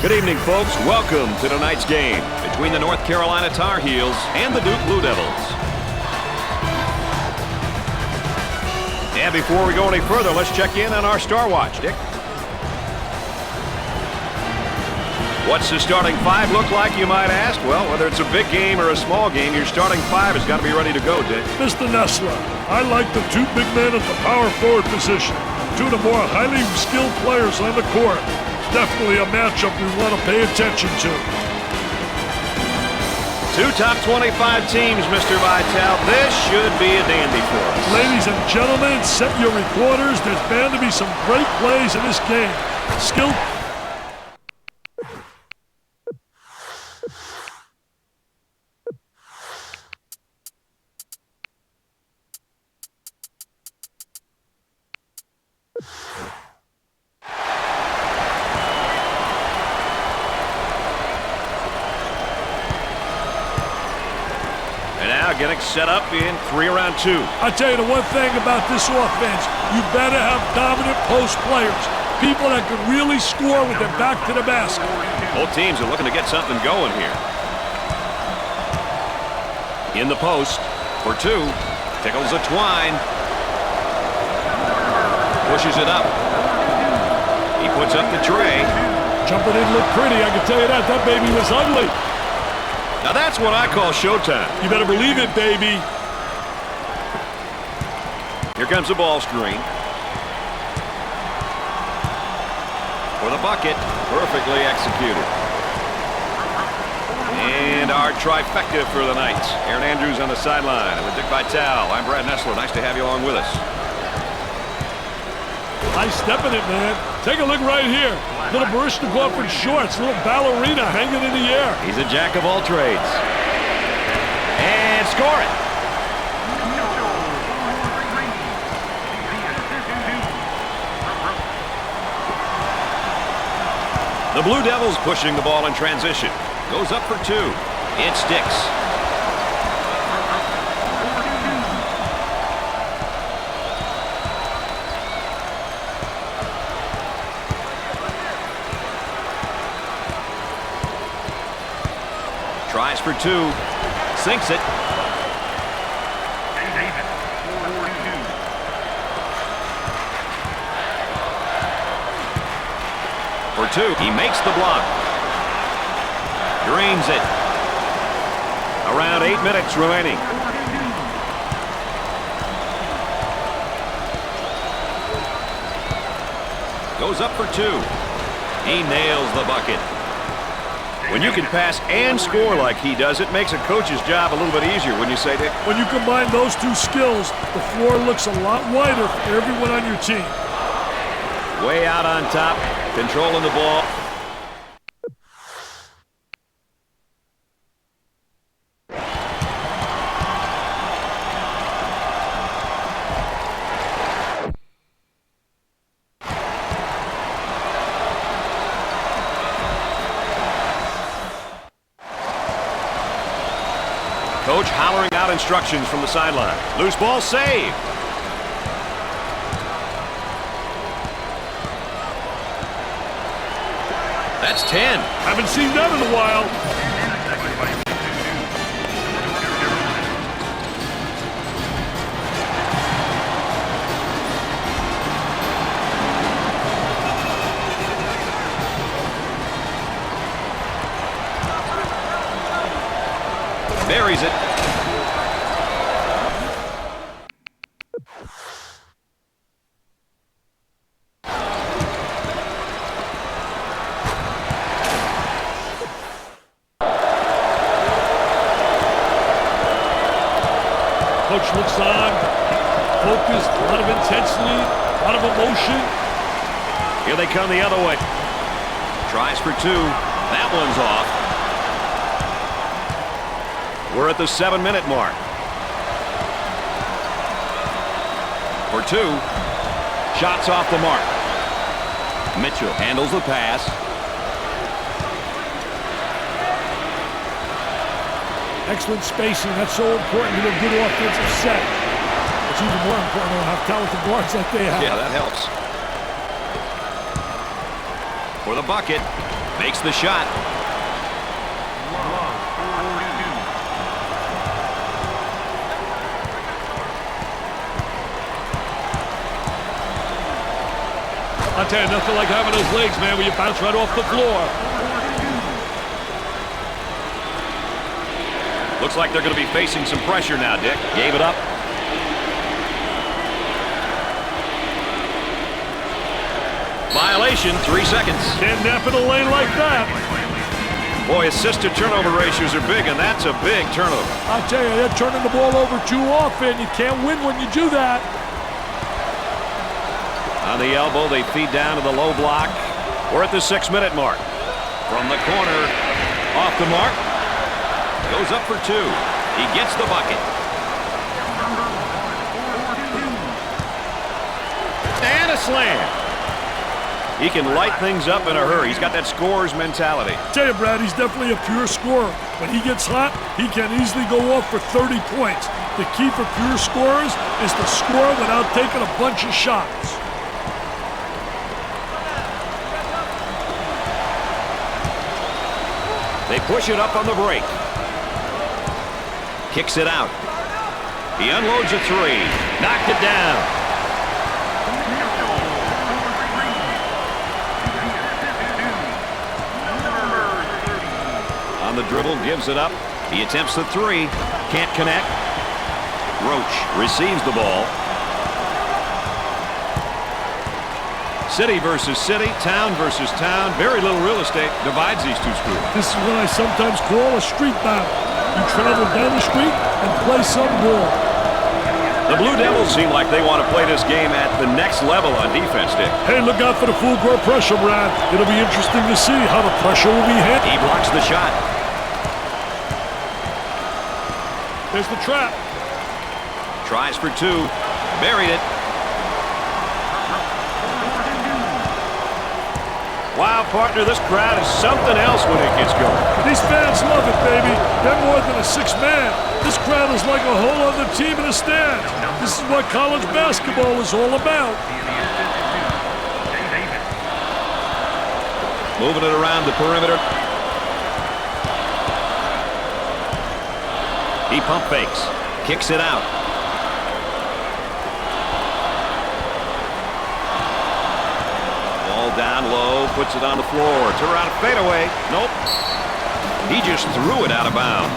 Good evening, folks. Welcome to tonight's game between the North Carolina Tar Heels and the Duke Blue Devils. And before we go any further, let's check in on our Star Watch, Dick. What's the starting five look like, you might ask? Well, whether it's a big game or a small game, your starting five has got to be ready to go, Dick. Mr. Nessler, I like the two big men at the power forward position. Two of the more highly skilled players on the court. Definitely a matchup we want to pay attention to. Two top 25 teams, Mr. Vitale. This should be a dandy for us. Ladies and gentlemen, set your recorders. There's bound to be some great plays in this game. Skill. Getting set up in 3-round 2. I'll tell you the one thing about this offense, you better have dominant post players. People that can really score with their back to the basket. Both teams are looking to get something going here. In the post for two. Tickles a twine. Pushes it up. He puts up the tray. Jumper didn't look pretty, I can tell you that. That baby was ugly. Now that's what I call showtime. You better believe it, baby. Here comes the ball screen. For the bucket. Perfectly executed. And our trifecta for the night. Aaron Andrews on the sideline with Dick Vitale. I'm Brad Nessler. Nice to have you along with us. Nice step in it, man. Take a look right here. Little Baryshnikov in shorts, little ballerina hanging in the air. He's a jack of all trades. And score it. The Blue Devils pushing the ball in transition. Goes up for two. It sticks. Tries for two. Sinks it. For two. He makes the block. Drains it. Around 8 minutes remaining. Goes up for two. He nails the bucket. When you can pass and score like he does, it makes a coach's job a little bit easier, wouldn't you say, Dick? When you combine those two skills, the floor looks a lot wider for everyone on your team. Way out on top, controlling the ball. Coach hollering out instructions from the sideline. Loose ball saved. That's 10. Haven't seen that in a while. Buries it. Coach looks on, focused, a lot of intensity, a lot of emotion. Here they come the other way. Tries for two. That one's off. We're at the 7-minute mark. For two. Shots off the mark. Mitchell handles the pass. Excellent spacing. That's so important to a good offensive set. It's even more important to have talented guards like they have. Yeah, that helps. For the bucket. Makes the shot. I'll tell you, nothing like having those legs, man, where you bounce right off the floor. Looks like they're going to be facing some pressure now, Dick. Gave it up. Violation, 3 seconds. Can't nap in a lane like that. Boy, assist-to-turnover ratios are big, and that's a big turnover. I'll tell you, they're turning the ball over too often. You can't win when you do that. On the elbow, they feed down to the low block. We're at the 6-minute mark. From the corner, off the mark. Goes up for 2. He gets the bucket. And a slam. He can light things up in a hurry. He's got that scorer's mentality. Tell you, Brad, he's definitely a pure scorer. When he gets hot, he can easily go off for 30 points. The key for pure scorers is to score without taking a bunch of shots. They push it up on the break. Kicks it out. He unloads a 3. Knocked it down. On the dribble, gives it up. He attempts the 3. Can't connect. Roach receives the ball. City versus city, town versus town. Very little real estate divides these two schools. This is what I sometimes call a street battle. You travel down the street and play some ball. The Blue Devils seem like they want to play this game at the next level on defense, Dick. Hey, look out for the full court pressure, Brad. It'll be interesting to see how the pressure will be hit. He blocks the shot. There's the trap. Tries for 2. Buried it. Wow, partner, this crowd is something else when it gets going. These fans love it, baby. They're more than a 6-man. This crowd is like a whole other team in the stands. This is what college basketball is all about. Moving it around the perimeter. He pump fakes. Kicks it out. Down low, puts it on the floor. Turn around, fadeaway. Nope. He just threw it out of bounds.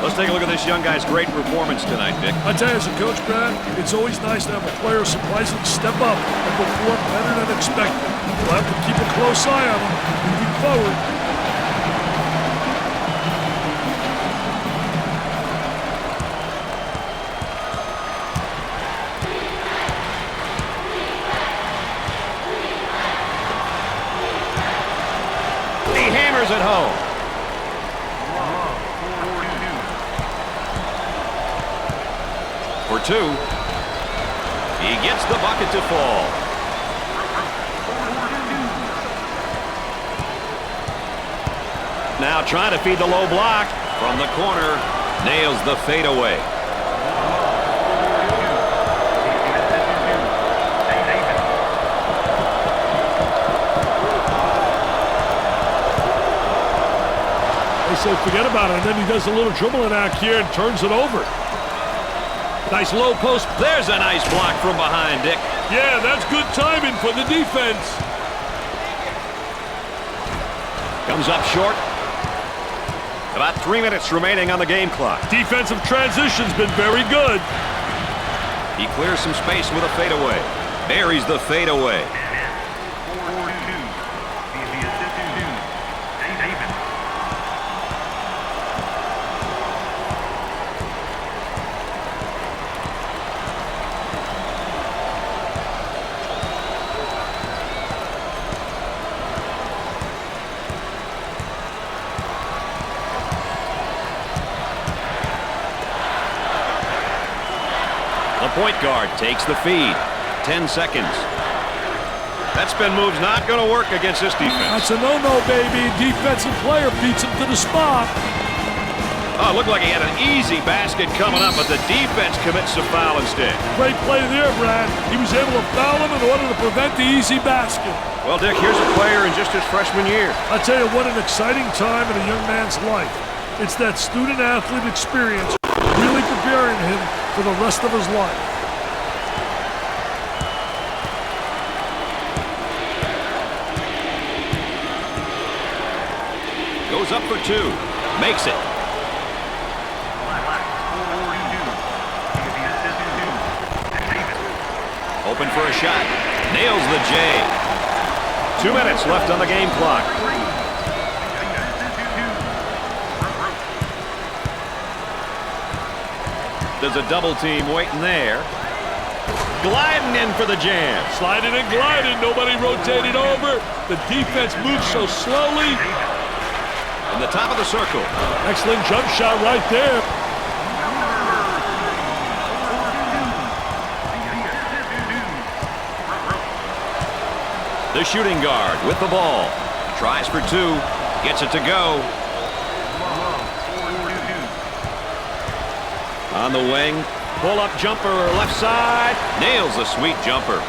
Let's take a look at this young guy's great performance tonight, Dick. I tell you, as a coach, Brad, it's always nice to have a player surprisingly step up and perform better than expected. We'll have to keep a close eye on him moving forward. At home. For 2. He gets the bucket to fall. Now trying to feed the low block. From the corner, nails the fadeaway. Say forget about it, and then he does a little dribbling act here and turns it over. Nice low post. There's a nice block from behind, Dick. Yeah, that's good timing for the defense. Comes up short. About 3 minutes remaining on the game clock. Defensive transition's been very good. He clears some space with a fadeaway. Buries the fadeaway. Point guard takes the feed. 10 seconds. That spin move's not going to work against this defense. That's a no-no, baby. Defensive player beats him to the spot. Oh, it looked like he had an easy basket coming up, but the defense commits a foul instead. Great play there, Brad. He was able to foul him in order to prevent the easy basket. Well, Dick, here's a player in just his freshman year. I tell you, what an exciting time in a young man's life. It's that student-athlete experience really preparing him for the rest of his life. Goes up for two. Makes it. Open for a shot. Nails the J. 2 minutes left on the game clock. There's a double team waiting there. Gliding in for the jam. Sliding and gliding. Nobody rotated over. The defense moves so slowly. In the top of the circle. Excellent jump shot right there. The shooting guard with the ball. Tries for two. Gets it to go. On the wing. Pull-up jumper left side. Nails a sweet jumper.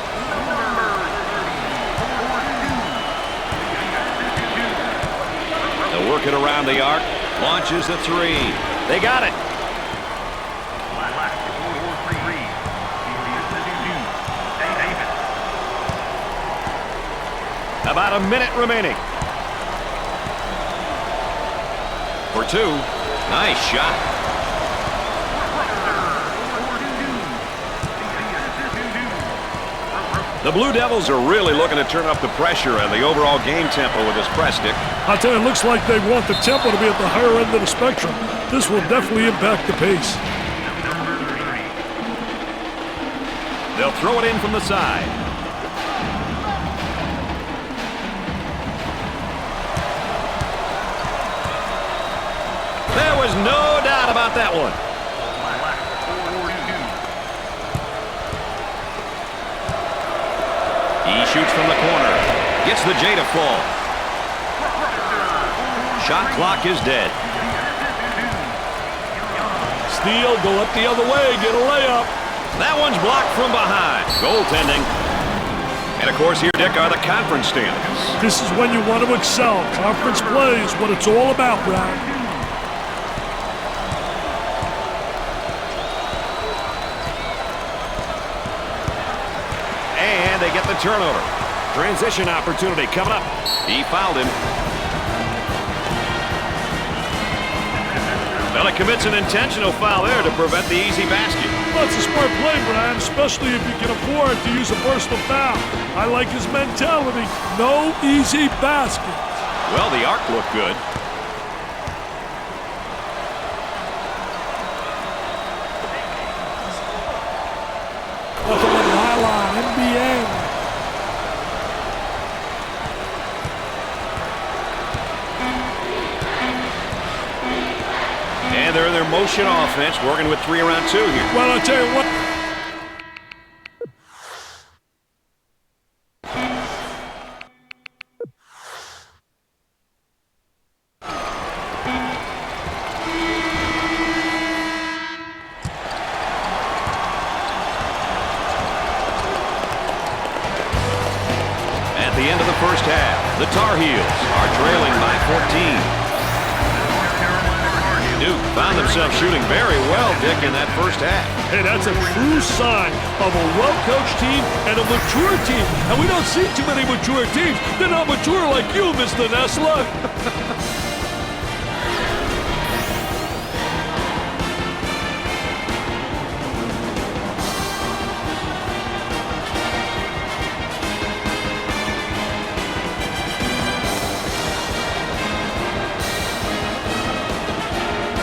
They'll work it around the arc. Launches the three. They got it. About a minute remaining. For two. Nice shot. The Blue Devils are really looking to turn up the pressure and the overall game tempo with this press, Dick. I'll tell you, it looks like they want the tempo to be at the higher end of the spectrum. This will definitely impact the pace. They'll throw it in from the side. There was no doubt about that one. He shoots from the corner. Gets the J to fall. Shot clock is dead. Steal, go up the other way, get a layup. That one's blocked from behind. Goaltending. And, of course, here, Dick, are the conference standings. This is when you want to excel. Conference play is what it's all about, Brad. And they get the turnover. Transition opportunity coming up. He fouled him. Well, it commits an intentional foul there to prevent the easy basket. Well, it's a smart play, Brian, especially if you can afford to use a personal foul. I like his mentality. No easy basket. Well, the arc looked good. Welcome to Nylon, NBA. And they're in their motion offense, working with 3 around 2 here. Well, I'll tell you what. At the end of the first half, the Tar Heels are trailing by 14. Duke found themselves shooting very well, Dick, in that first half. Hey, that's a true sign of a well-coached team and a mature team. And we don't see too many mature teams. They're not mature like you, Mr. Nessler.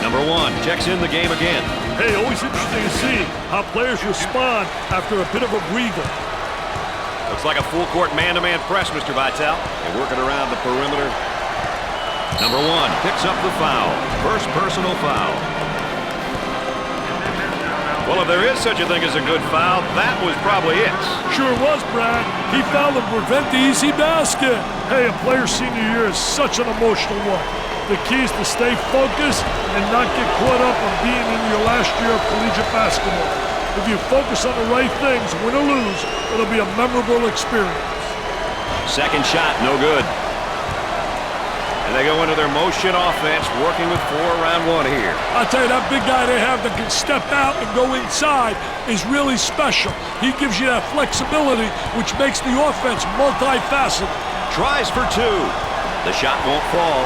Number 1 checks in the game again. Hey, always interesting to see how players respond after a bit of a breather. Looks like a full-court man-to-man press, Mr. Vitale. They're working around the perimeter. Number 1 picks up the foul. First personal foul. Well, if there is such a thing as a good foul, that was probably it. Sure was, Brad. He fouled to prevent the easy basket. Hey, a player's senior year is such an emotional one. The key is to stay focused and not get caught up on being in your last year of collegiate basketball. If you focus on the right things, win or lose, it'll be a memorable experience. Second shot, no good. And they go into their motion offense, working with 4 around 1 here. I'll tell you, that big guy they have that can step out and go inside is really special. He gives you that flexibility, which makes the offense multifaceted. Tries for 2. The shot won't fall.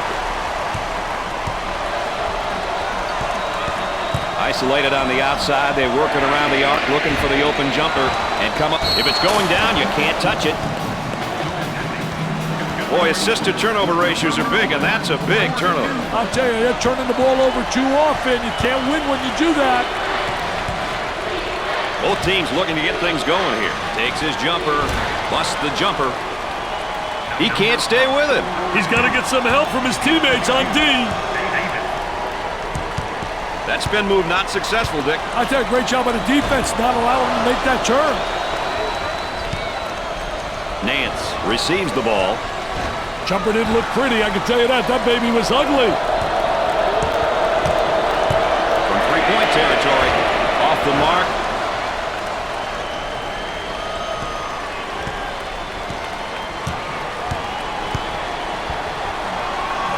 Isolated on the outside, they're working around the arc, looking for the open jumper, and come up. If it's going down, you can't touch it. Boy, assist-to-turnover ratios are big, and that's a big turnover. I'll tell you, they're turning the ball over too often. You can't win when you do that. Both teams looking to get things going here. Takes his jumper, busts the jumper. He can't stay with it. He's got to get some help from his teammates on D. That spin move not successful, Dick. I tell you, great job on the defense, not allowing him to make that turn. Nance receives the ball. Jumper didn't look pretty, I can tell you that. That baby was ugly. From three-point territory, off the mark.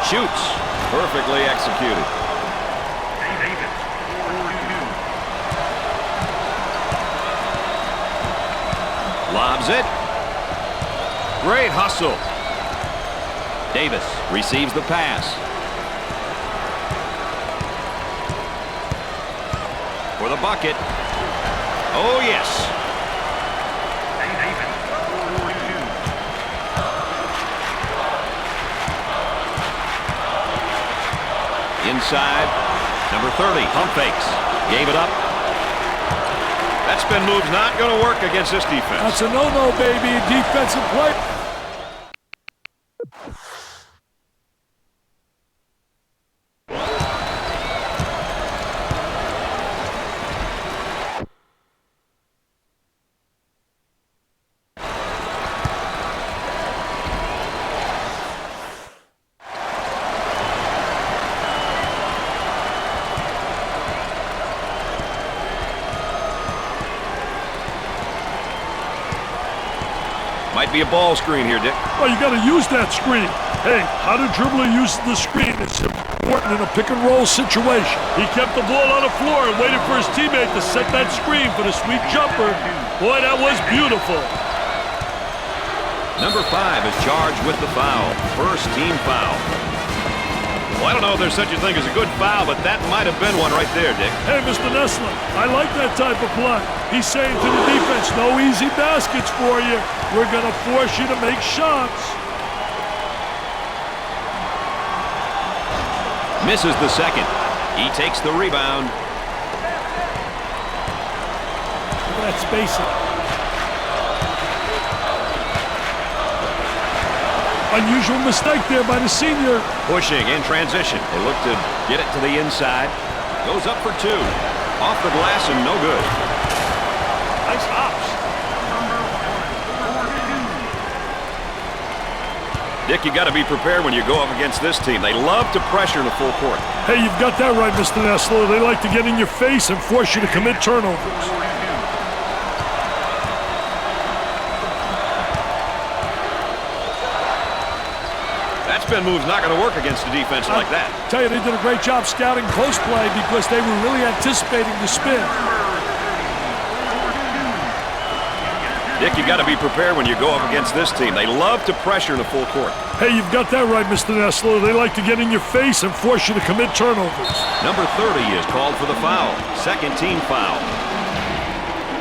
Shoots. Perfectly executed. Lobs it. Great hustle. Davis receives the pass. For the bucket. Oh, yes. Inside. Number 30, pump fakes. Gave it up. That spin move's not going to work against this defense. That's a no-no, baby. Defensive play. Might be a ball screen here, Dick. Well, you got to use that screen. Hey, how the dribbler uses the screen is important in a pick-and-roll situation. He kept the ball on the floor and waited for his teammate to set that screen for the sweet jumper. Boy, that was beautiful. Number 5 is charged with the foul. First team foul. Well, I don't know if there's such a thing as a good foul, but that might have been one right there, Dick. Hey, Mr. Nessler, I like that type of play. He's saying to the defense, no easy baskets for you. We're going to force you to make shots. Misses the second. He takes the rebound. Look at that spacing. Unusual mistake there by the senior. Pushing in transition. They look to get it to the inside. Goes up for 2. Off the glass and no good. Nice hops. Dick, you got to be prepared when you go up against this team. They love to pressure in the full court. Hey, you've got that right, Mr. Nessler. They like to get in your face and force you to commit turnovers. That spin move's not going to work against a defense like that. I tell you, they did a great job scouting close play because they were really anticipating the spin. Dick, you got to be prepared when you go up against this team. They love to pressure in the full court. Hey, you've got that right, Mr. Nessler. They like to get in your face and force you to commit turnovers. Number 30 is called for the foul. Second team foul.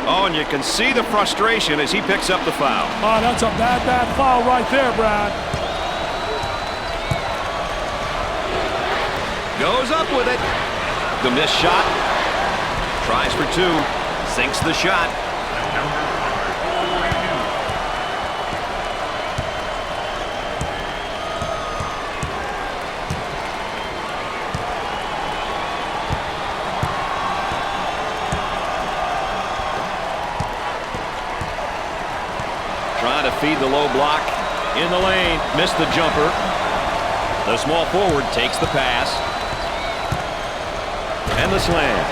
Oh, and you can see the frustration as he picks up the foul. Oh, that's a bad foul right there, Brad. Goes up with it. The missed shot. Tries for 2. Sinks the shot. feed the low block in the lane. Missed the jumper. The small forward takes the pass. And the slam.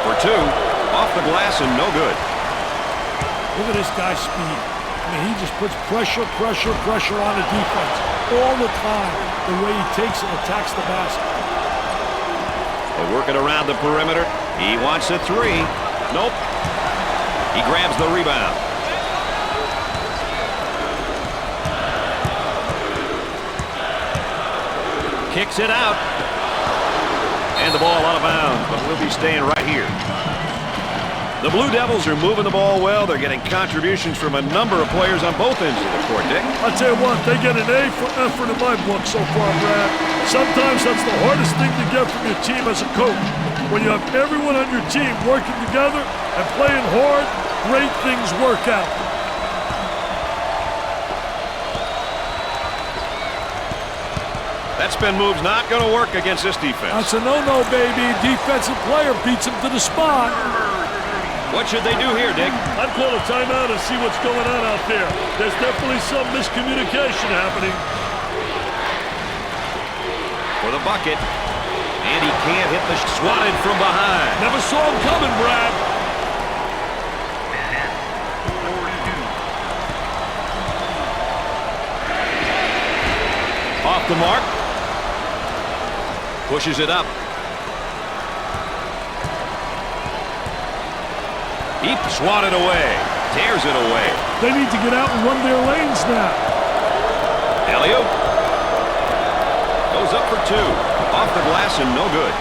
For two. Off the glass and no good. Look at this guy's speed. I mean, he just puts pressure on the defense all the time. The way he takes and attacks the basket. They work it around the perimeter. He wants a three. Nope. He grabs the rebound. Kicks it out. And the ball out of bounds, but we'll be staying right here. The Blue Devils are moving the ball well. They're getting contributions from a number of players on both ends of the court, Dick. I'll tell you what, they get an A for effort in my book so far, Brad. Sometimes that's the hardest thing to get from your team as a coach. When you have everyone on your team working together and playing hard, great things work out. That spin move's not going to work against this defense. That's a no-no, baby. Defensive player beats him to the spot. What should they do here, Dick? I'd call a timeout and see what's going on out there. There's definitely some miscommunication happening. For the bucket. And he can't hit the swatted from behind. Never saw him coming, Brad. Off the mark. Pushes it up. He swatted away. Tears it away. They need to get out and run their lanes now. Elliott goes up for two. Off the glass and no good.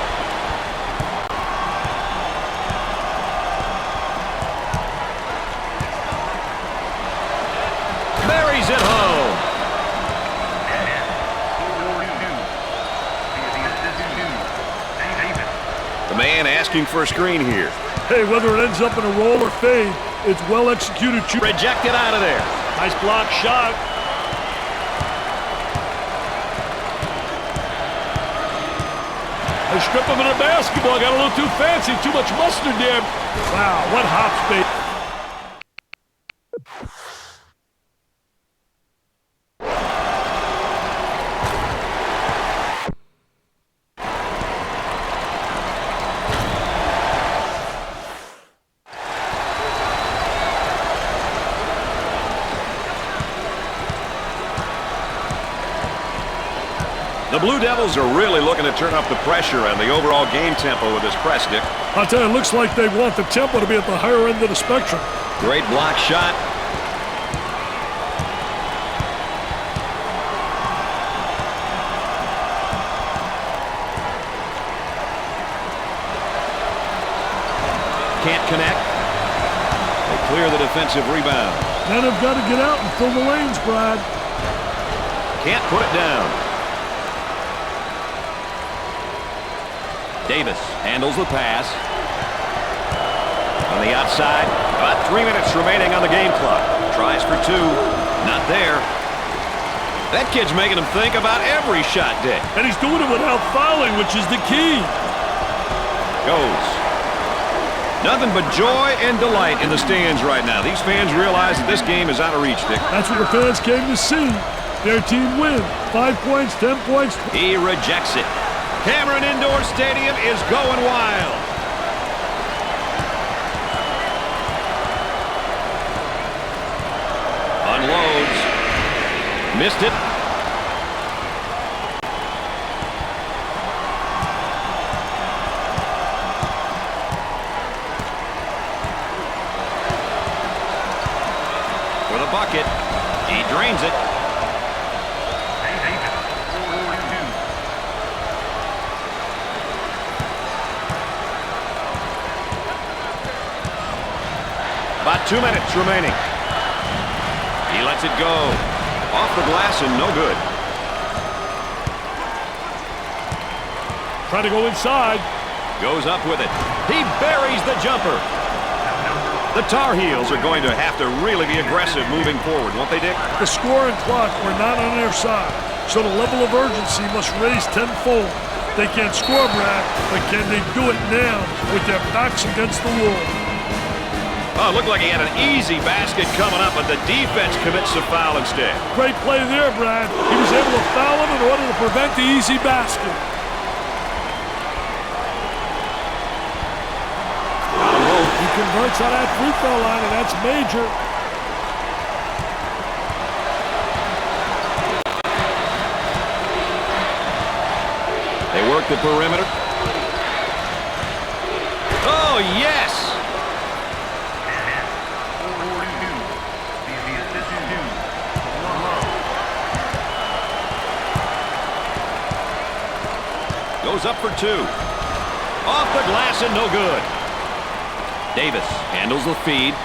Buries it home. The man asking for a screen here. Hey, whether it ends up in a roll or fade, it's well executed. Rejected out of there. Nice block shot. They strip him in a basketball. Got a little too fancy. Too much mustard there. Wow, what hops, baby. The Blue Devils are really looking to turn up the pressure and the overall game tempo with this press, Dick. I'll tell you, it looks like they want the tempo to be at the higher end of the spectrum. Great block shot. Can't connect. They clear the defensive rebound. Men have got to get out and fill the lanes, Brad. Can't put it down. Davis handles the pass. On the outside, about 3 minutes remaining on the game clock. Tries for two. Not there. That kid's making him think about every shot, Dick. And he's doing it without fouling, which is the key. Goes. Nothing but joy and delight in the stands right now. These fans realize that this game is out of reach, Dick. That's what the fans came to see. Their team win. 5 points, 10 points. He rejects it. Cameron Indoor Stadium is going wild. Unloads. Missed it. For the bucket. He drains it. About 2 minutes remaining. He lets it go. Off the glass and no good. Trying to go inside. Goes up with it. He buries the jumper. The Tar Heels are going to have to really be aggressive moving forward, won't they, Dick? The score and clock were not on their side, so the level of urgency must raise tenfold. They can't score, Brad, but can they do it now with their backs against the wall? Oh, it looked like he had an easy basket coming up, but the defense commits a foul instead. Great play there, Brad. He was able to foul him in order to prevent the easy basket. He converts on that free throw line, and that's major. They work the perimeter. Oh, yes! Goes up for two. Off the glass and no good. Davis handles the feed.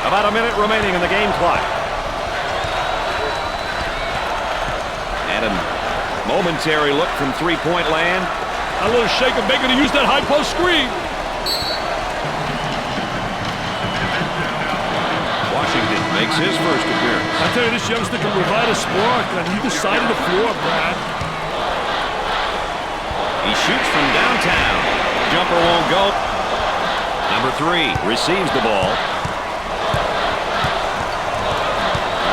About a minute remaining in the game clock. And a momentary look from three-point land. A little shake and bake to use that high post screen. Washington makes his first appearance. I tell you, this youngster can provide a spark on either side of the floor, Brad. He shoots from downtown. Jumper won't go. Number 3 receives the ball.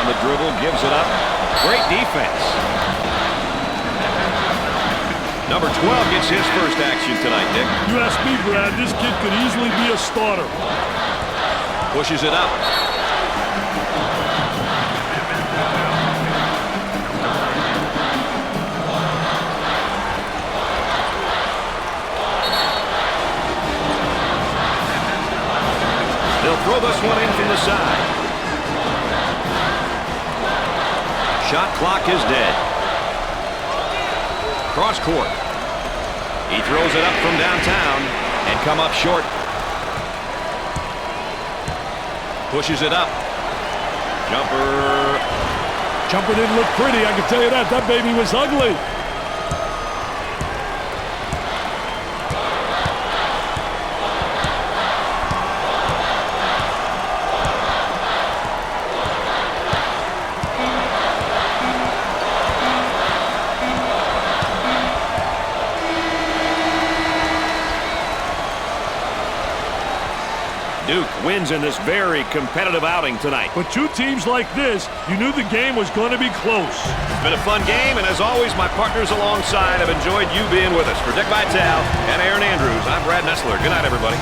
On the dribble, gives it up. Great defense. Number 12 gets his first action tonight, Nick. You ask me, Brad, this kid could easily be a starter. Pushes it up. They'll throw this one in from the side. Shot clock is dead. Cross court. He throws it up from downtown and come up short. Pushes it up. Jumper. Jumper didn't look pretty, I can tell you that. That baby was ugly. Duke wins in this very competitive outing tonight. With two teams like this, you knew the game was going to be close. It's been a fun game, and as always, my partners alongside have enjoyed you being with us. For Dick Vitale and Aaron Andrews, I'm Brad Nessler. Good night, everybody.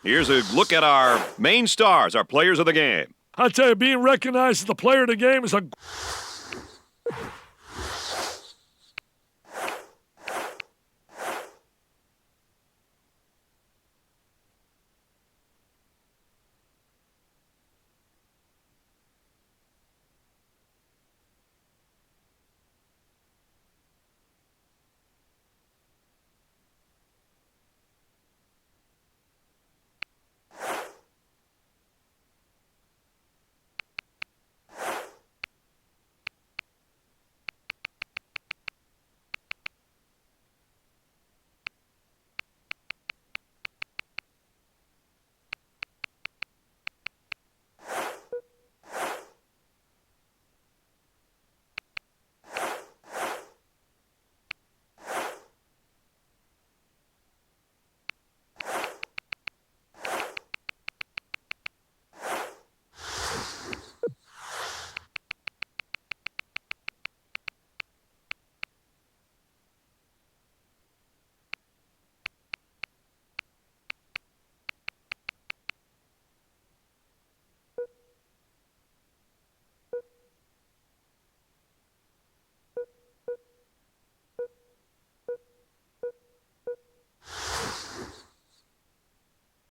Here's a look at our main stars, our players of the game. I tell you, being recognized as the player of the game is a